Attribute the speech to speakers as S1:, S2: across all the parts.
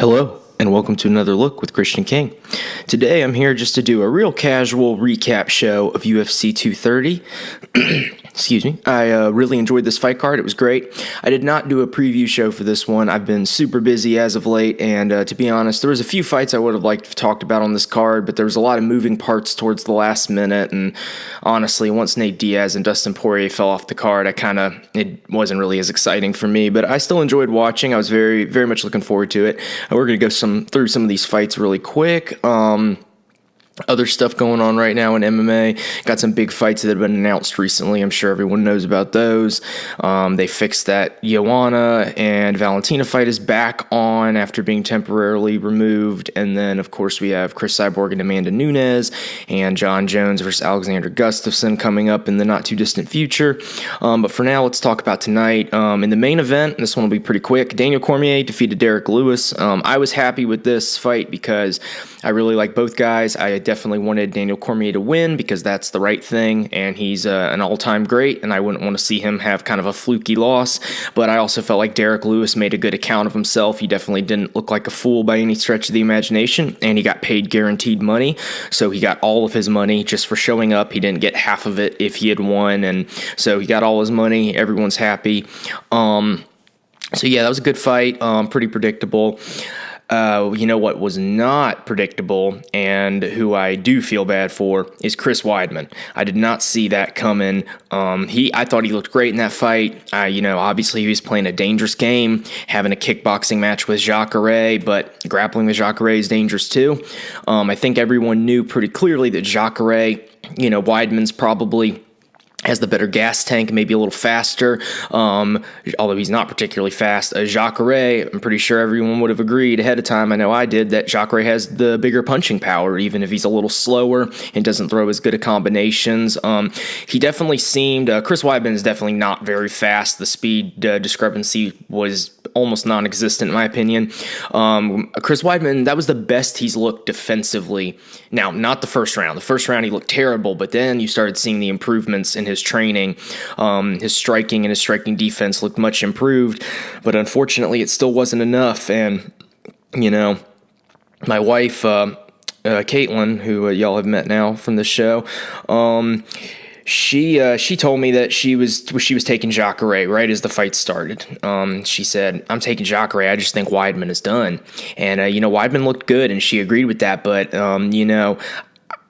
S1: Hello, and welcome to another look with Christian King. Today I'm here just to do a real casual recap show of UFC 230. Excuse me. I really enjoyed this fight card. It was great. I did not do a preview show for this one. I've been super busy as of late, and to be honest, there was a few fights I would have liked to have talked about on this card, but there was a lot of moving parts towards the last minute, and honestly, once Nate Diaz and Dustin Poirier fell off the card, it wasn't really as exciting for me, but I still enjoyed watching. I was very, very much looking forward to it. We're going to go through some of these fights really quick. Other stuff going on right now in MMA. Got some big fights that have been announced recently. I'm sure everyone knows about those. They fixed that Joanna and Valentina fight is back on after being temporarily removed. And then, of course, we have Chris Cyborg and Amanda Nunes and John Jones versus Alexander Gustafsson coming up in the not-too-distant future. But for now, let's talk about tonight. In the main event, this one will be pretty quick. Daniel Cormier defeated Derek Lewis. I was happy with this fight because I really like both guys. I definitely wanted Daniel Cormier to win because that's the right thing, and he's an all-time great, and I wouldn't want to see him have kind of a fluky loss. But I also felt like Derek Lewis made a good account of himself. He definitely didn't look like a fool by any stretch of the imagination, and he got paid guaranteed money, so he got all of his money just for showing up. He didn't get half of it if he had won, and so he got all his money. Everyone's happy. So yeah, that was a good fight. Pretty predictable. You know what was not predictable and who I do feel bad for is Chris Weidman. I did not see that coming. I thought he looked great in that fight. Obviously he was playing a dangerous game, having a kickboxing match with Jacare, but grappling with Jacare is dangerous too. I think everyone knew pretty clearly that Jacare, Weidman's probably has the better gas tank, maybe a little faster, although he's not particularly fast. Jacare, I'm pretty sure everyone would have agreed ahead of time, I know I did, that Jacare has the bigger punching power, even if he's a little slower and doesn't throw as good of combinations. He definitely seemed, Chris Weidman is definitely not very fast. The speed discrepancy was almost non-existent in my opinion. Chris Weidman, that was the best he's looked defensively. Now, not the first round. The first round he looked terrible, but then you started seeing the improvements in his training. His striking and his striking defense looked much improved, but unfortunately it still wasn't enough. And, my wife, Caitlin, who y'all have met now from the show, she told me that she was taking Jacare right as the fight started. She said, "I'm taking Jacare. I just think Weidman is done." And Weidman looked good, and she agreed with that. But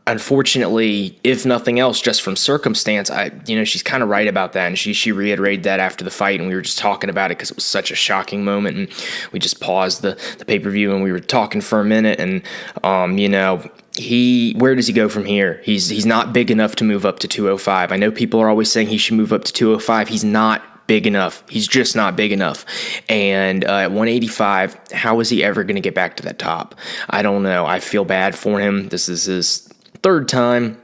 S1: unfortunately, if nothing else, just from circumstance, she's kind of right about that, and she reiterated that after the fight, and we were just talking about it because it was such a shocking moment, and we just paused the pay-per-view, and we were talking for a minute, and where does he go from here? He's not big enough to move up to 205. I know people are always saying he should move up to 205. He's not big enough. He's just not big enough. And at 185, how is he ever going to get back to that top? I don't know. I feel bad for him. This is his third time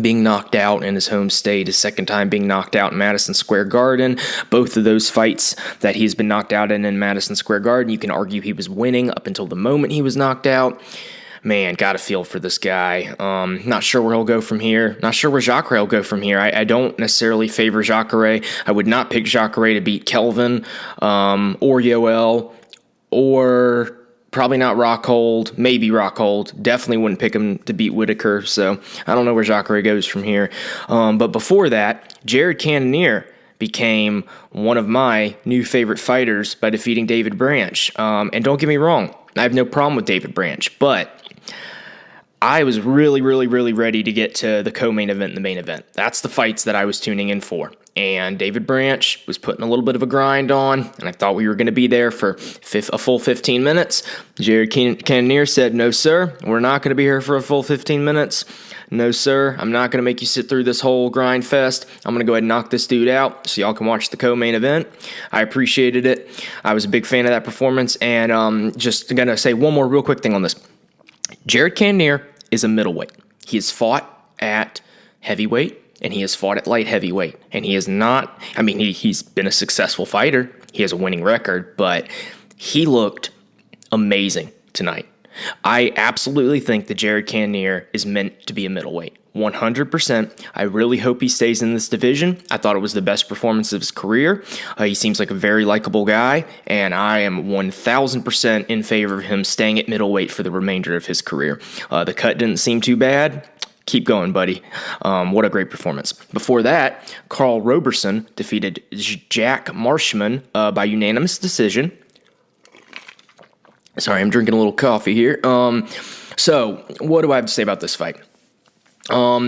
S1: being knocked out in his home state, his second time being knocked out in Madison Square Garden. Both of those fights that he's been knocked out in Madison Square Garden, you can argue he was winning up until the moment he was knocked out. Man, got a feel for this guy. Not sure where he'll go from here. Not sure where Jacare will go from here. I don't necessarily favor Jacare. I would not pick Jacare to beat Kelvin or Yoel, or probably not Rockhold, maybe Rockhold. Definitely wouldn't pick him to beat Whitaker, so I don't know where Jacare goes from here. But before that, Jared Cannonier became one of my new favorite fighters by defeating David Branch. And don't get me wrong, I have no problem with David Branch, but I was really, really, really ready to get to the co-main event and the main event. That's the fights that I was tuning in for. And David Branch was putting a little bit of a grind on, and I thought we were going to be there for a full 15 minutes. Jared Cannonier said, "No, sir, we're not going to be here for a full 15 minutes. No, sir, I'm not going to make you sit through this whole grind fest. I'm going to go ahead and knock this dude out so y'all can watch the co-main event." I appreciated it. I was a big fan of that performance, and just going to say one more real quick thing on this. Jared Cannonier is a middleweight. He has fought at heavyweight, and he has fought at light heavyweight. And he is not, he's been a successful fighter. He has a winning record, but he looked amazing tonight. I absolutely think that Jared Cannonier is meant to be a middleweight. 100%. I really hope he stays in this division. I thought it was the best performance of his career. He seems like a very likable guy, and I am 1,000% in favor of him staying at middleweight for the remainder of his career. The cut didn't seem too bad. Keep going, buddy. What a great performance. Before that, Carl Roberson defeated Jack Marshman by unanimous decision. Sorry, I'm drinking a little coffee here. So, what do I have to say about this fight?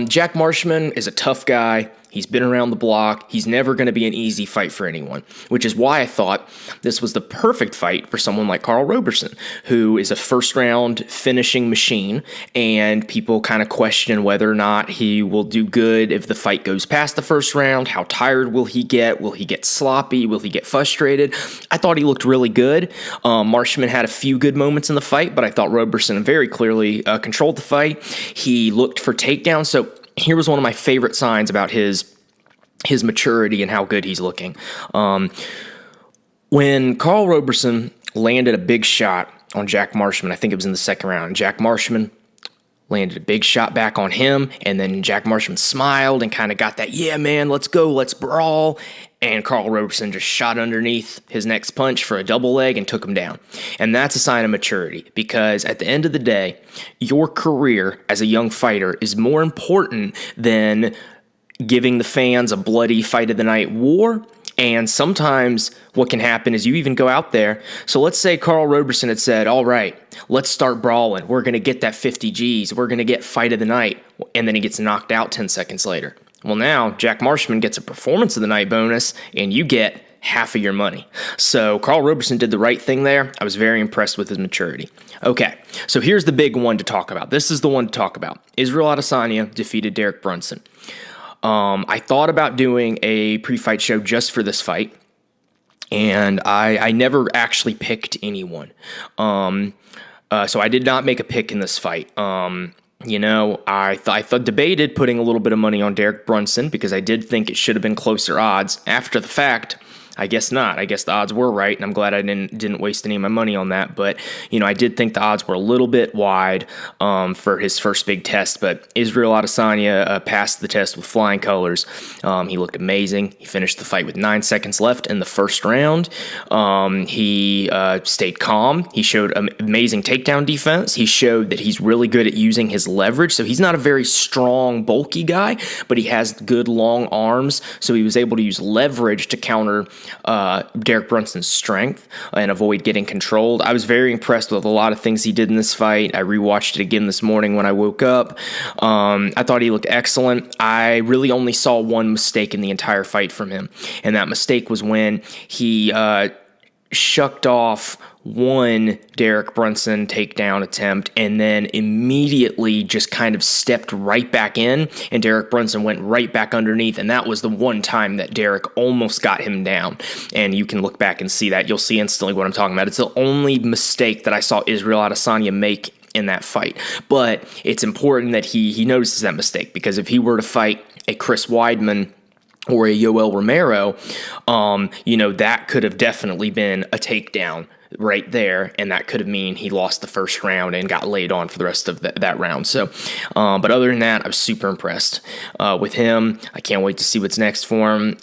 S1: Jack Marshman is a tough guy. He's been around the block. He's never going to be an easy fight for anyone, which is why I thought this was the perfect fight for someone like Carl Roberson, who is a first-round finishing machine, and people kind of question whether or not he will do good if the fight goes past the first round. How tired will he get? Will he get sloppy? Will he get frustrated? I thought he looked really good. Marshman had a few good moments in the fight, but I thought Roberson very clearly controlled the fight. He looked for takedowns, so here was one of my favorite signs about his maturity and how good he's looking. When Carl Roberson landed a big shot on Jack Marshman, I think it was in the second round, Jack Marshman landed a big shot back on him, and then Jack Marshman smiled and kind of got that, yeah, man, let's go, let's brawl. And Carl Roberson just shot underneath his next punch for a double leg and took him down. And that's a sign of maturity, because at the end of the day, your career as a young fighter is more important than giving the fans a bloody fight of the night war. And sometimes what can happen is you even go out there. So let's say Carl Roberson had said, all right, let's start brawling. We're going to get that 50 Gs. We're going to get fight of the night. And then he gets knocked out 10 seconds later. Well, now Jack Marshman gets a performance of the night bonus, and you get half of your money. So Carl Roberson did the right thing there. I was very impressed with his maturity. Okay, so here's the big one to talk about. This is the one to talk about. Israel Adesanya defeated Derek Brunson. I thought about doing a pre-fight show just for this fight, and I never actually picked anyone. So I did not make a pick in this fight. I debated putting a little bit of money on Derek Brunson because I did think it should have been closer odds. After the fact, I guess not. I guess the odds were right, and I'm glad I didn't waste any of my money on that. But, I did think the odds were a little bit wide for his first big test. But Israel Adesanya passed the test with flying colors. He looked amazing. He finished the fight with 9 seconds left in the first round. He stayed calm. He showed amazing takedown defense. He showed that he's really good at using his leverage. So he's not a very strong, bulky guy, but he has good long arms. So he was able to use leverage to counter Derek Brunson's strength and avoid getting controlled. I was very impressed with a lot of things he did in this fight. I rewatched it again this morning when I woke up. I thought he looked excellent. I really only saw one mistake in the entire fight from him, and that mistake was when he shucked off one Derek Brunson takedown attempt and then immediately just kind of stepped right back in, and Derek Brunson went right back underneath, and that was the one time that Derek almost got him down. And you can look back and see that. You'll see instantly what I'm talking about. It's the only mistake that I saw Israel Adesanya make in that fight. But it's important that he notices that mistake, because if he were to fight a Chris Weidman or a Yoel Romero, that could have definitely been a takedown right there, and that could have mean he lost the first round and got laid on for the rest of that round. So, but other than that, I was super impressed with him. I can't wait to see what's next for him.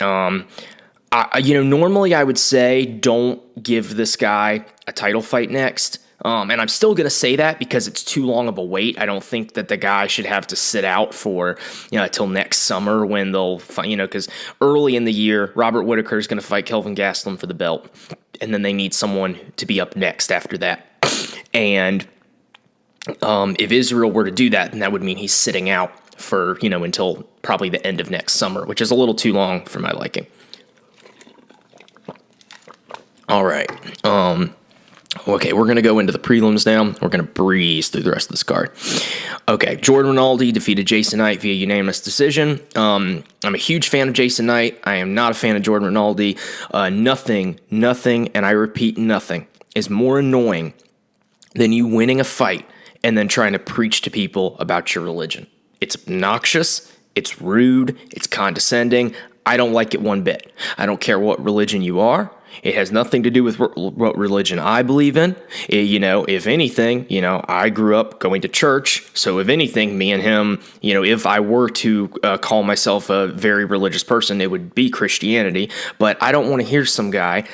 S1: Normally I would say don't give this guy a title fight next. And I'm still going to say that because it's too long of a wait. I don't think that the guy should have to sit out for, till next summer when they'll fight, because early in the year, Robert Whittaker is going to fight Kelvin Gastelum for the belt. And then they need someone to be up next after that. And if Israel were to do that, then that would mean he's sitting out for, until probably the end of next summer, which is a little too long for my liking. All right. Okay, we're going to go into the prelims now. We're going to breeze through the rest of this card. Okay, Jordan Rinaldi defeated Jason Knight via unanimous decision. I'm a huge fan of Jason Knight. I am not a fan of Jordan Rinaldi. Nothing, and I repeat, nothing is more annoying than you winning a fight and then trying to preach to people about your religion. It's obnoxious, it's rude, it's condescending. I don't like it one bit. I don't care what religion you are. It has nothing to do with what religion I believe in. If anything, I grew up going to church. So if anything, me and him, if I were to call myself a very religious person, it would be Christianity. But I don't want to hear some guy,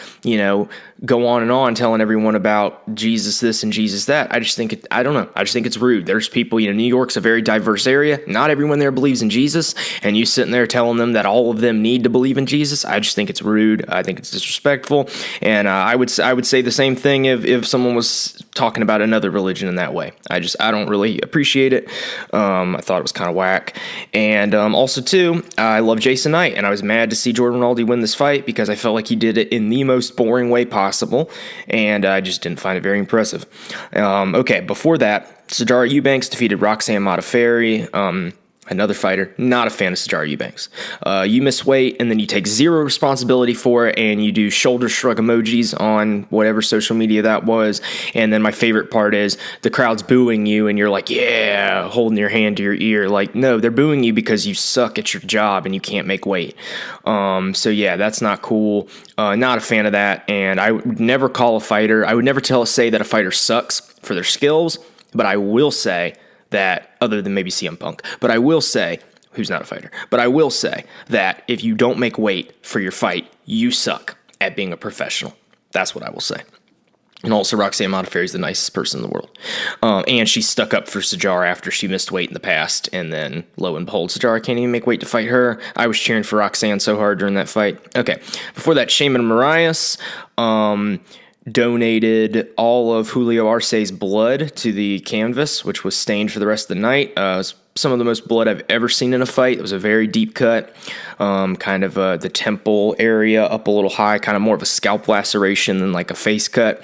S1: go on and on telling everyone about Jesus this and Jesus that. I don't know. I just think it's rude. There's people, New York's a very diverse area. Not everyone there believes in Jesus. And you sitting there telling them that all of them need to believe in Jesus. I just think it's rude. I think it's disrespectful. And I would say the same thing if someone was talking about another religion in that way. I don't really appreciate it. I thought it was kind of whack. And also, too, I love Jason Knight. And I was mad to see Jordan Rinaldi win this fight because I felt like he did it in the most boring way possible. And I just didn't find it very impressive. Okay, before that, Sijara Eubanks defeated Roxanne Modafferi. Another fighter, not a fan of Sijara Eubanks. You miss weight, and then you take zero responsibility for it, and you do shoulder shrug emojis on whatever social media that was. And then my favorite part is the crowd's booing you, and you're like, yeah, holding your hand to your ear. Like, no, they're booing you because you suck at your job and you can't make weight. So yeah, that's not cool. Not a fan of that, and I would never call a fighter. I would never say that a fighter sucks for their skills, but I will say that, other than maybe CM Punk, but I will say, who's not a fighter, but I will say that if you don't make weight for your fight, you suck at being a professional. That's what I will say. And also, Roxanne Modafferi is the nicest person in the world. And she stuck up for Sijara after she missed weight in the past. And then, lo and behold, Sijara can't even make weight to fight her. I was cheering for Roxanne so hard during that fight. Okay, before that, Shaman Marias donated all of Julio Arce's blood to the canvas, which was stained for the rest of the night. It was some of the most blood I've ever seen in a fight. It was a very deep cut, kind of the temple area up a little high, kind of more of a scalp laceration than like a face cut.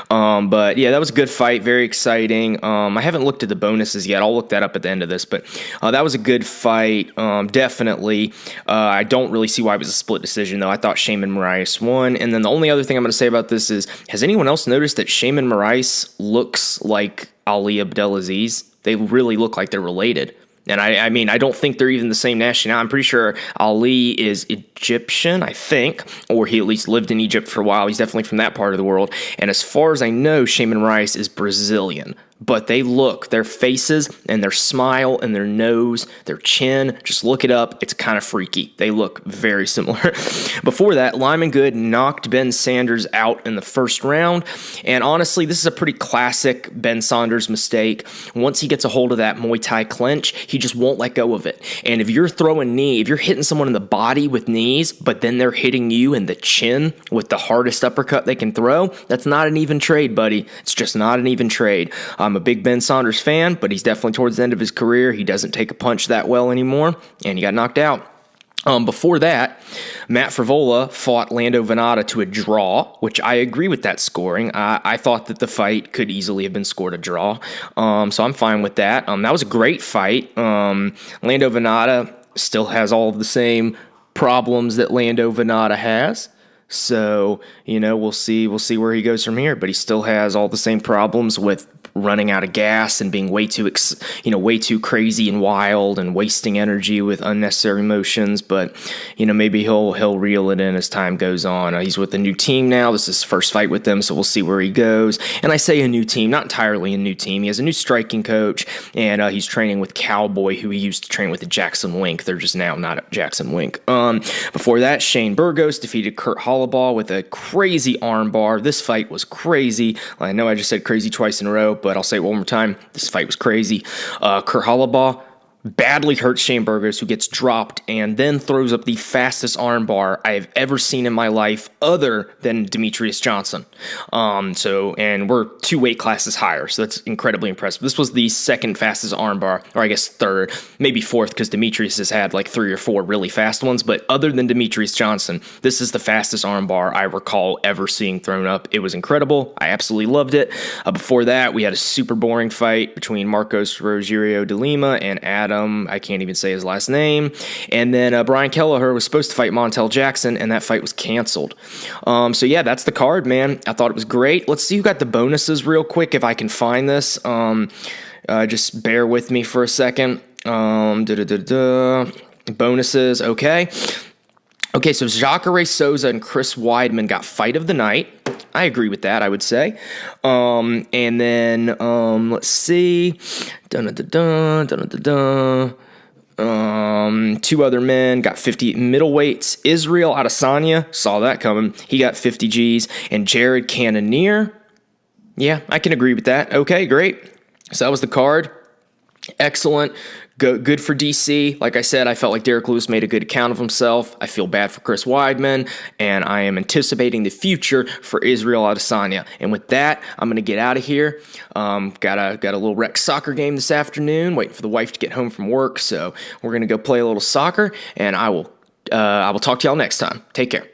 S1: But yeah, that was a good fight, very exciting. I haven't looked at the bonuses yet. I'll look that up at the end of this, but that was a good fight, definitely. I don't really see why it was a split decision, though. I thought Shaman Marias won. And then the only other thing I'm going to say about this is, has anyone else noticed that Shaman Marias looks like Ali Abdelaziz? They really look like they're related. And I mean, I don't think they're even the same nationality. I'm pretty sure Ali is Egyptian, I think, or he at least lived in Egypt for a while. He's definitely from that part of the world. And as far as I know, Shaman Rice is Brazilian. But they look, their faces and their smile and their nose, their chin, just look it up. It's kind of freaky. They look very similar. Before that, Lyman Good knocked Ben Sanders out in the first round. And honestly, this is a pretty classic Ben Saunders mistake. Once he gets a hold of that Muay Thai clinch, he just won't let go of it. And if you're if you're hitting someone in the body with knees, but then they're hitting you in the chin with the hardest uppercut they can throw, that's not an even trade, buddy. It's just not an even trade. I'm a big Ben Saunders fan, but he's definitely towards the end of his career. He doesn't take a punch that well anymore, and he got knocked out. Before that, Matt Frivola fought Lando Venata to a draw, which I agree with that scoring. I thought that the fight could easily have been scored a draw, so I'm fine with that. That was a great fight. Lando Venata still has all of the same problems that Lando Venata has. So, we'll see where he goes from here, but he still has all the same problems with running out of gas and being way too crazy and wild and wasting energy with unnecessary motions. But, maybe he'll reel it in as time goes on. He's with a new team now. This is his first fight with them, so we'll see where he goes. And I say a new team, not entirely a new team. He has a new striking coach, and he's training with Cowboy, who he used to train with at Jackson Wink. They're just now not at Jackson Wink. Before that, Shane Burgos defeated Kurt Holloway with a crazy armbar. This fight was crazy. I know I just said crazy twice in a row, but I'll say it one more time. This fight was crazy. Kurt Holloway badly hurts Shane Burgos, who gets dropped and then throws up the fastest armbar I have ever seen in my life, other than Demetrius Johnson. And we're 2 weight classes higher, so that's incredibly impressive. This was the second fastest armbar, or I guess third, maybe fourth, because Demetrius has had like 3 or 4 really fast ones. But other than Demetrius Johnson, this is the fastest armbar I recall ever seeing thrown up. It was incredible. I absolutely loved it. Before that, we had a super boring fight between Marcos Rogerio de Lima and Adam. I can't even say his last name. And then Brian Kelleher was supposed to fight Montel Jackson, and that fight was canceled. So yeah, that's the card, man. I thought it was great. Let's see who got the bonuses real quick, if I can find this. Just bear with me for a second. Bonuses, okay. Okay, so Jacare Souza and Chris Weidman got fight of the night. I agree with that, I would say. And then let's see. Dun-dun-dun-dun, dun-dun-dun-dun. Two other men got 50 middleweights. Israel Adesanya, saw that coming. He got 50 G's. And Jared Cannonier. Yeah, I can agree with that. Okay, great. So that was the card. Excellent. Good for DC. Like I said, I felt like Derek Lewis made a good account of himself. I feel bad for Chris Weidman, and I am anticipating the future for Israel Adesanya. And with that, I'm going to get out of here. Got a little rec soccer game this afternoon, waiting for the wife to get home from work. So we're going to go play a little soccer, and I will talk to y'all next time. Take care.